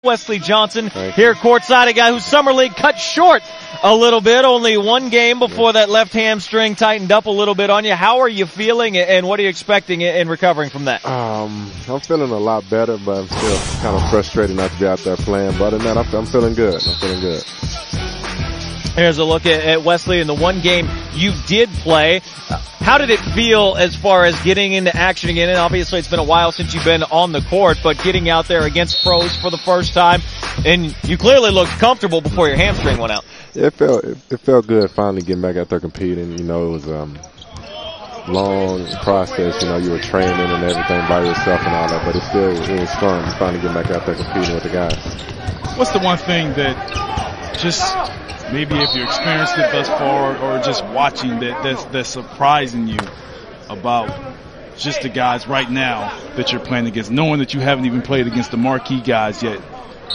Wesley Johnson here courtside, a guy whose summer league cut short a little bit, only one game before that left hamstring tightened up a little bit on you. How are you feeling, and what are you expecting in recovering from that? I'm feeling a lot better, but I'm still kind of frustrated not to be out there playing. But other than that, I'm feeling good. I'm feeling good. Here's a look at Wesley in the one game you did play. How did it feel as far as getting into action again? And obviously it's been a while since you've been on the court, but getting out there against pros for the first time, and you clearly looked comfortable before your hamstring went out. It felt good finally getting back out there competing. You know, it was a long process. You know, you were training and everything by yourself and all that, but it was fun finally getting back out there competing with the guys. What's the one thing that just maybe if you experienced it thus far or just watching that's surprising you about just the guys right now that you're playing against, knowing that you haven't even played against the marquee guys yet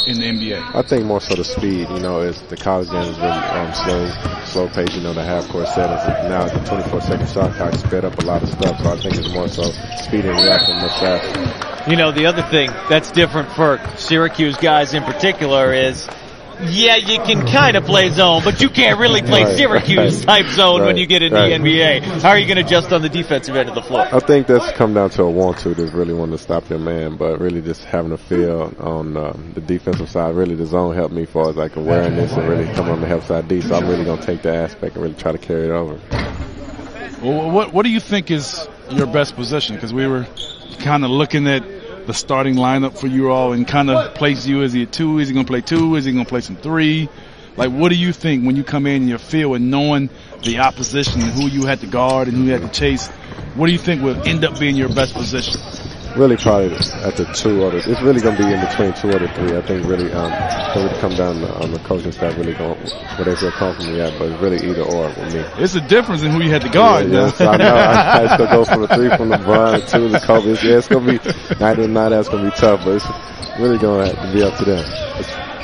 in the NBA? I think more so the speed. You know, it's the college game is really slow pace. You know, the half court settings. Now the 24-second shot clock sped up a lot of stuff, so I think it's more so speed and reaction much faster. You know, the other thing that's different for Syracuse guys in particular is, yeah, you can kind of play zone, but you can't really play Syracuse-type zone when you get in the NBA. How are you going to adjust on the defensive end of the floor? I think that's come down to a want-to, just really wanting to stop your man, but really just having a feel on the defensive side. Really, the zone helped me as far as like awareness and really coming on the help side D, so I'm really going to take that aspect and really try to carry it over. Well, what do you think is your best position? Because we were kind of looking at the starting lineup for you all and kind of place you. Is he a 2? Is he going to play 2? Is he going to play some 3? Like, what do you think when you come in your field and knowing the opposition and who you had to guard and who you had to chase? What do you think will end up being your best position? Really probably at the 2 or the, it's really going to be in between 2 or the 3. I think really, it would come down on the coaching staff really going where they feel comfortable at, but it's really either or with me. It's a difference in who you had to guard. Yeah, so I know. I just go for the 3 from LeBron, 2 to Kobe. It's going to be night and night. That's going to be tough, but it's really going to have to be up to them.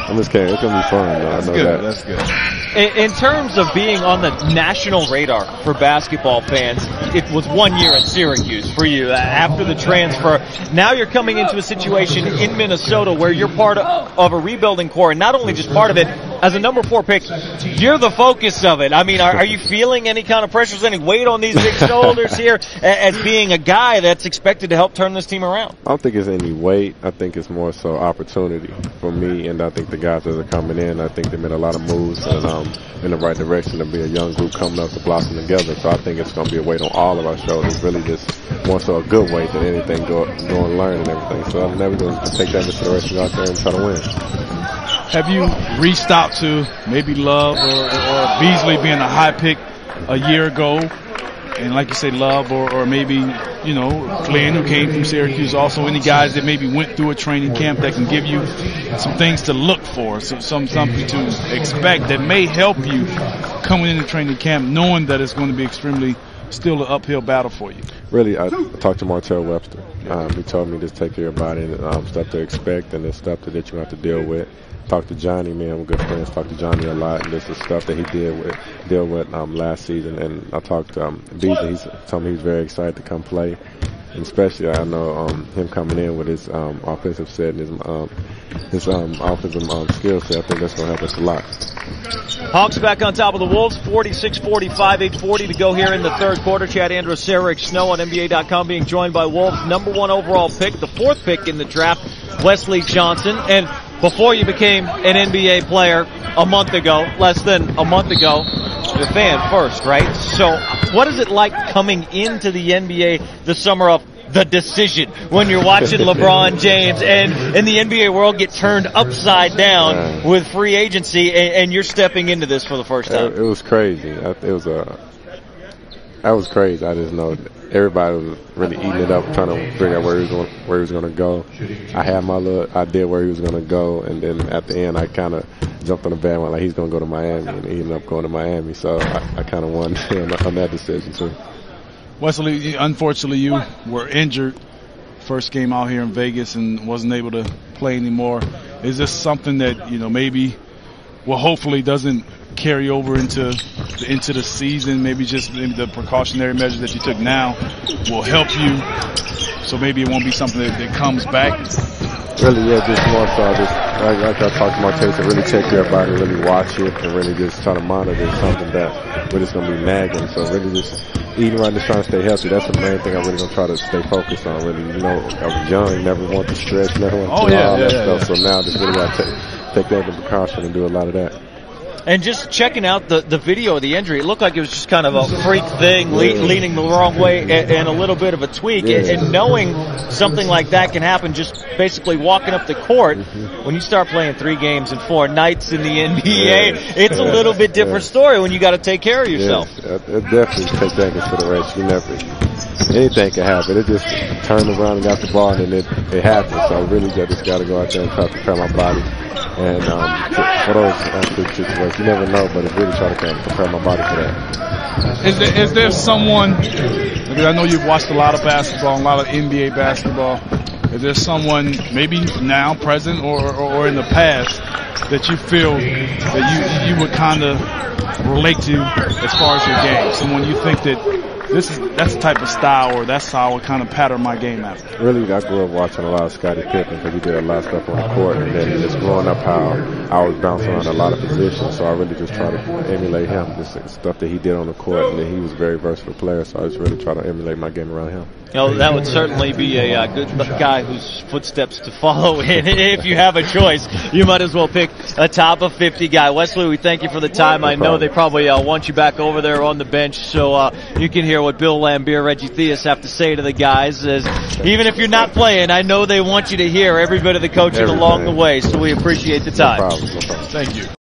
I'm just kidding. It's going to be fun, though. I know that. That's good. In terms of being on the national radar for basketball fans, it was 1 year at Syracuse for you after the transfer. Now you're coming into a situation in Minnesota where you're part of a rebuilding core, and not only just part of it, as a number 4 pick, you're the focus of it. I mean, are you feeling any kind of pressures, any weight on these big shoulders here as being a guy that's expected to help turn this team around? I don't think it's any weight. I think it's more so opportunity for me, and I think the guys that are coming in, I think they made a lot of moves and in the right direction to be a young group coming up to blossom together. So I think it's going to be a weight on all of our shoulders, really just more so a good weight than anything go and learn and everything. So I'm never going to take that into consideration out there and try to win. Have you reached out to maybe Love or Beasley being a high pick a year ago? And like you say, Love or maybe, you know, Flynn, who came from Syracuse, also any guys that maybe went through a training camp that can give you some things to look for, something to expect that may help you coming into training camp knowing that it's going to be extremely still an uphill battle for you. Really, I talked to Martell Webster. He told me to take care of your body and stuff to expect and the stuff that you have to deal with. Talked to Johnny, man, we're good friends. Talked to Johnny a lot, and this is stuff that he deal with last season. And I talked to Beasley. He told me he's very excited to come play, and especially I know him coming in with his offensive set and his offensive skill set. I think that's going to help us a lot. Hawks back on top of the Wolves, 46-45, 8:40 to go here in the third quarter. Chad Andrews, Eric Snow on NBA.com being joined by Wolves' number 1 overall pick, the 4th pick in the draft, Wesley Johnson. And before you became an NBA player a month ago, less than a month ago, you're a fan first, right? So what is it like coming into the NBA the summer of the decision when you're watching LeBron James and in the NBA world get turned upside down with free agency and you're stepping into this for the first time? It was crazy. That was crazy. I just know everybody was really eating it up, trying to figure out where he was going to go. I had my little idea where he was going to go, and then at the end, I kind of jumped on the bandwagon like he's going to go to Miami, and he ended up going to Miami. So I kind of won on that decision too. Wesley, unfortunately, you were injured first game out here in Vegas and wasn't able to play anymore. Is this something that maybe, hopefully doesn't carry over into the season? Maybe just the precautionary measures that you took now will help you, so maybe it won't be something that comes back. Really, yeah, just more so just like I talked to Martez, to really take care of everybody, really watch it, and really just try to monitor something that really is going to be nagging. So really just eating right, just trying to stay healthy. That's the main thing I'm really going to try to stay focused on. Really, you know, I was young, never want to stretch, never want to do all that stuff. So now just really got to take that into precaution and do a lot of that. And just checking out the video of the injury, it looked like it was just kind of a freak thing, leaning the wrong way and a little bit of a tweak. And knowing something like that can happen just basically walking up the court, when you start playing 3 games and 4 nights in the NBA, it's a little bit different story when you got to take care of yourself. It definitely take that into consideration. Anything can happen. It just turned around and got the ball, and then it happened. So I really just got to go out there and try to prepare my body. And for those situations, you never know, but it's really try to prepare my body for that. Is there someone, because I know you've watched a lot of basketball, a lot of NBA basketball, is there someone maybe now, present, or in the past that you feel that you would kind of relate to as far as your game? Someone you think that that's the type of style, or that's how I would kind of pattern my game after? Really, I grew up watching a lot of Scottie Pippen because he did a lot of stuff on the court, and then just growing up how I was bouncing around a lot of positions, so I really just try to emulate him, just stuff that he did on the court, and then he was a very versatile player, so I just really try to emulate my game around him. You know, that would certainly be a good guy whose footsteps to follow in. If you have a choice, you might as well pick a top of 50 guy. Wesley, we thank you for the time. I know they probably want you back over there on the bench, so you can hear what Bill Laimbeer, Reggie Theus have to say to the guys. As even if you're not playing, I know they want you to hear every bit of the coaching along the way, so we appreciate the time. No problem. Thank you.